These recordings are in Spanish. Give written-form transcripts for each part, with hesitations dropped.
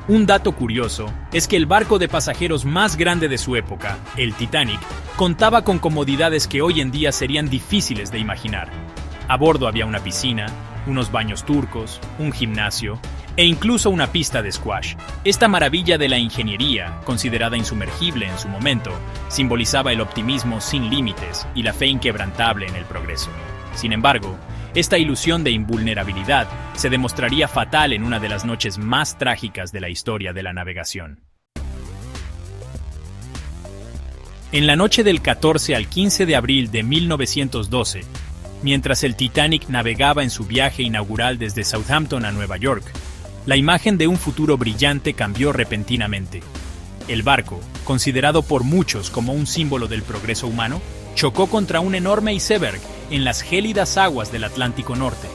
Un dato curioso es que el barco de pasajeros más grande de su época, el Titanic, contaba con comodidades que hoy en día serían difíciles de imaginar. A bordo había una piscina, unos baños turcos, un gimnasio e incluso una pista de squash. Esta maravilla de la ingeniería, considerada insumergible en su momento, simbolizaba el optimismo sin límites y la fe inquebrantable en el progreso. Sin embargo, esta ilusión de invulnerabilidad se demostraría fatal en una de las noches más trágicas de la historia de la navegación. En la noche del 14 al 15 de abril de 1912, mientras el Titanic navegaba en su viaje inaugural desde Southampton a Nueva York, la imagen de un futuro brillante cambió repentinamente. El barco, considerado por muchos como un símbolo del progreso humano, chocó contra un enorme iceberg en las gélidas aguas del Atlántico Norte.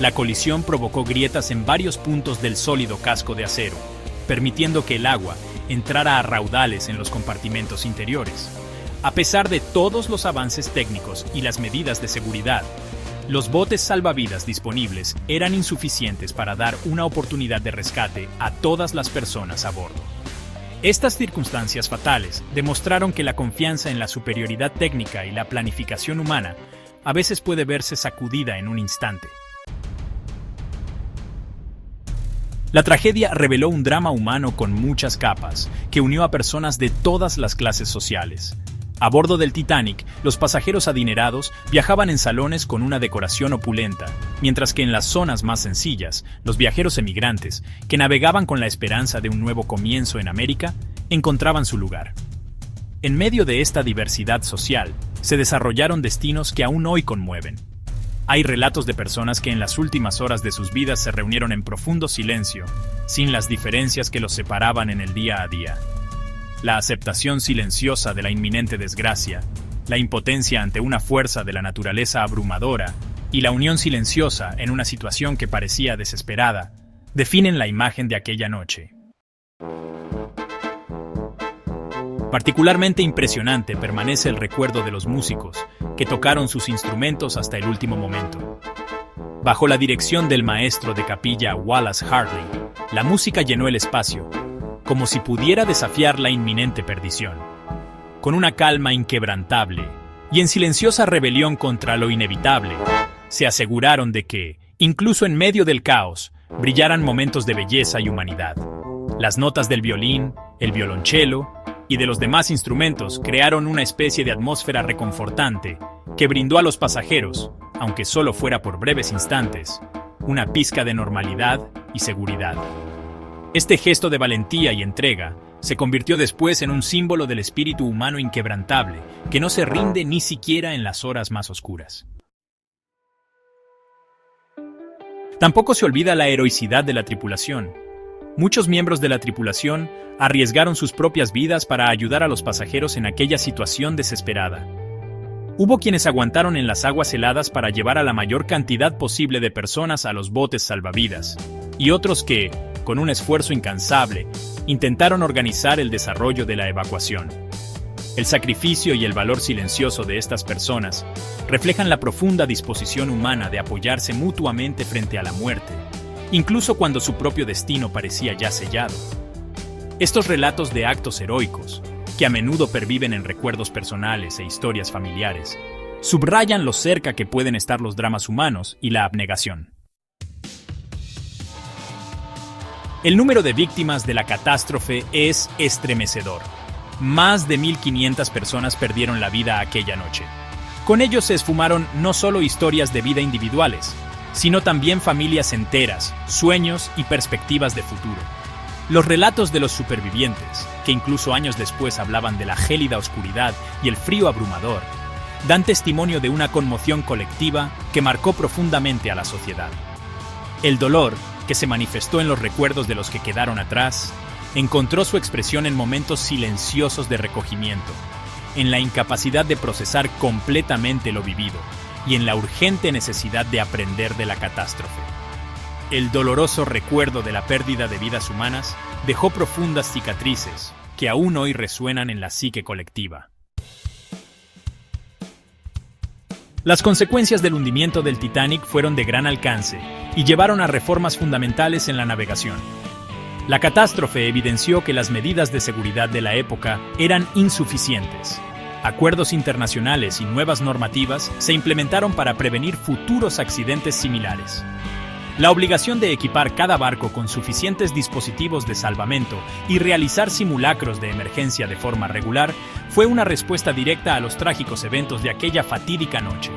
La colisión provocó grietas en varios puntos del sólido casco de acero, permitiendo que el agua entrara a raudales en los compartimentos interiores. A pesar de todos los avances técnicos y las medidas de seguridad, los botes salvavidas disponibles eran insuficientes para dar una oportunidad de rescate a todas las personas a bordo. Estas circunstancias fatales demostraron que la confianza en la superioridad técnica y la planificación humana a veces puede verse sacudida en un instante. La tragedia reveló un drama humano con muchas capas, que unió a personas de todas las clases sociales. A bordo del Titanic, los pasajeros adinerados viajaban en salones con una decoración opulenta, mientras que en las zonas más sencillas, los viajeros emigrantes, que navegaban con la esperanza de un nuevo comienzo en América, encontraban su lugar. En medio de esta diversidad social, se desarrollaron destinos que aún hoy conmueven. Hay relatos de personas que en las últimas horas de sus vidas se reunieron en profundo silencio, sin las diferencias que los separaban en el día a día. La aceptación silenciosa de la inminente desgracia, la impotencia ante una fuerza de la naturaleza abrumadora y la unión silenciosa en una situación que parecía desesperada, definen la imagen de aquella noche. Particularmente impresionante permanece el recuerdo de los músicos, que tocaron sus instrumentos hasta el último momento. Bajo la dirección del maestro de capilla Wallace Hartley, la música llenó el espacio, como si pudiera desafiar la inminente perdición. Con una calma inquebrantable y en silenciosa rebelión contra lo inevitable, se aseguraron de que, incluso en medio del caos, brillaran momentos de belleza y humanidad. Las notas del violín, el violonchelo y de los demás instrumentos crearon una especie de atmósfera reconfortante que brindó a los pasajeros, aunque solo fuera por breves instantes, una pizca de normalidad y seguridad. Este gesto de valentía y entrega se convirtió después en un símbolo del espíritu humano inquebrantable, que no se rinde ni siquiera en las horas más oscuras. Tampoco se olvida la heroicidad de la tripulación. Muchos miembros de la tripulación arriesgaron sus propias vidas para ayudar a los pasajeros en aquella situación desesperada. Hubo quienes aguantaron en las aguas heladas para llevar a la mayor cantidad posible de personas a los botes salvavidas, y otros que, con un esfuerzo incansable, intentaron organizar el desarrollo de la evacuación. El sacrificio y el valor silencioso de estas personas reflejan la profunda disposición humana de apoyarse mutuamente frente a la muerte, incluso cuando su propio destino parecía ya sellado. Estos relatos de actos heroicos, que a menudo perviven en recuerdos personales e historias familiares, subrayan lo cerca que pueden estar los dramas humanos y la abnegación. El número de víctimas de la catástrofe es estremecedor. Más de 1.500 personas perdieron la vida aquella noche. Con ello se esfumaron no solo historias de vida individuales, sino también familias enteras, sueños y perspectivas de futuro. Los relatos de los supervivientes, que incluso años después hablaban de la gélida oscuridad y el frío abrumador, dan testimonio de una conmoción colectiva que marcó profundamente a la sociedad. El dolor, que se manifestó en los recuerdos de los que quedaron atrás, encontró su expresión en momentos silenciosos de recogimiento, en la incapacidad de procesar completamente lo vivido y en la urgente necesidad de aprender de la catástrofe. El doloroso recuerdo de la pérdida de vidas humanas dejó profundas cicatrices que aún hoy resuenan en la psique colectiva. Las consecuencias del hundimiento del Titanic fueron de gran alcance y llevaron a reformas fundamentales en la navegación. La catástrofe evidenció que las medidas de seguridad de la época eran insuficientes. Acuerdos internacionales y nuevas normativas se implementaron para prevenir futuros accidentes similares. La obligación de equipar cada barco con suficientes dispositivos de salvamento y realizar simulacros de emergencia de forma regular fue una respuesta directa a los trágicos eventos de aquella fatídica noche.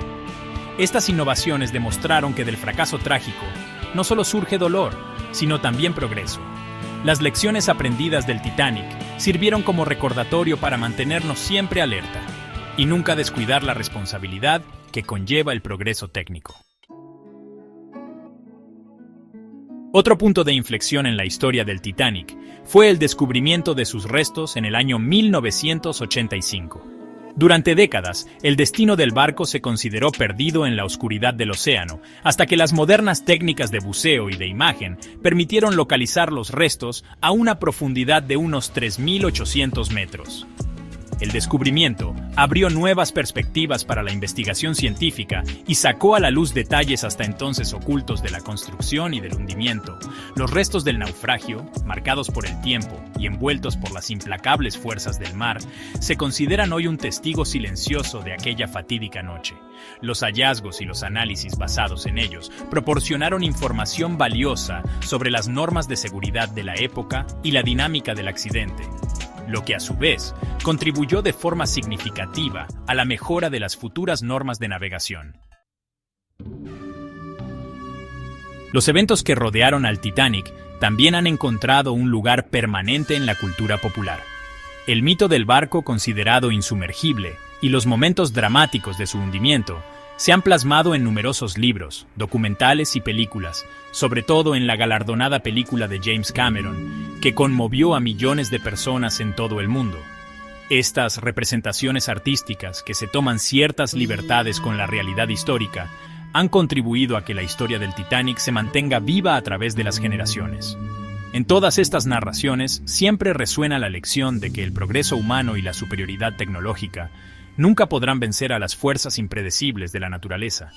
Estas innovaciones demostraron que del fracaso trágico no solo surge dolor, sino también progreso. Las lecciones aprendidas del Titanic sirvieron como recordatorio para mantenernos siempre alerta y nunca descuidar la responsabilidad que conlleva el progreso técnico. Otro punto de inflexión en la historia del Titanic fue el descubrimiento de sus restos en el año 1985. Durante décadas, el destino del barco se consideró perdido en la oscuridad del océano, hasta que las modernas técnicas de buceo y de imagen permitieron localizar los restos a una profundidad de unos 3.800 metros. El descubrimiento abrió nuevas perspectivas para la investigación científica y sacó a la luz detalles hasta entonces ocultos de la construcción y del hundimiento. Los restos del naufragio, marcados por el tiempo y envueltos por las implacables fuerzas del mar, se consideran hoy un testigo silencioso de aquella fatídica noche. Los hallazgos y los análisis basados en ellos proporcionaron información valiosa sobre las normas de seguridad de la época y la dinámica del accidente, lo que a su vez contribuyó de forma significativa a la mejora de las futuras normas de navegación. Los eventos que rodearon al Titanic también han encontrado un lugar permanente en la cultura popular. El mito del barco considerado insumergible y los momentos dramáticos de su hundimiento se han plasmado en numerosos libros, documentales y películas, sobre todo en la galardonada película de James Cameron, que conmovió a millones de personas en todo el mundo. Estas representaciones artísticas, que se toman ciertas libertades con la realidad histórica, han contribuido a que la historia del Titanic se mantenga viva a través de las generaciones. En todas estas narraciones siempre resuena la lección de que el progreso humano y la superioridad tecnológica nunca podrán vencer a las fuerzas impredecibles de la naturaleza.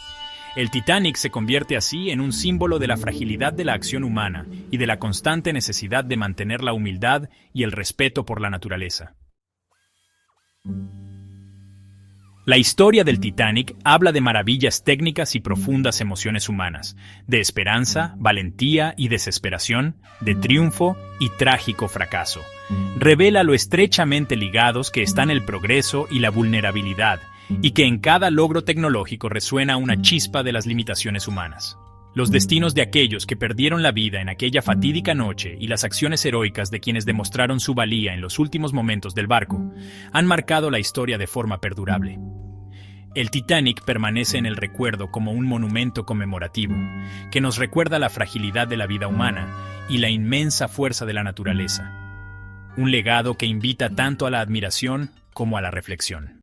El Titanic se convierte así en un símbolo de la fragilidad de la acción humana y de la constante necesidad de mantener la humildad y el respeto por la naturaleza. La historia del Titanic habla de maravillas técnicas y profundas emociones humanas, de esperanza, valentía y desesperación, de triunfo y trágico fracaso. Revela lo estrechamente ligados que están el progreso y la vulnerabilidad, y que en cada logro tecnológico resuena una chispa de las limitaciones humanas. Los destinos de aquellos que perdieron la vida en aquella fatídica noche y las acciones heroicas de quienes demostraron su valía en los últimos momentos del barco han marcado la historia de forma perdurable. El Titanic permanece en el recuerdo como un monumento conmemorativo, que nos recuerda la fragilidad de la vida humana y la inmensa fuerza de la naturaleza. Un legado que invita tanto a la admiración como a la reflexión.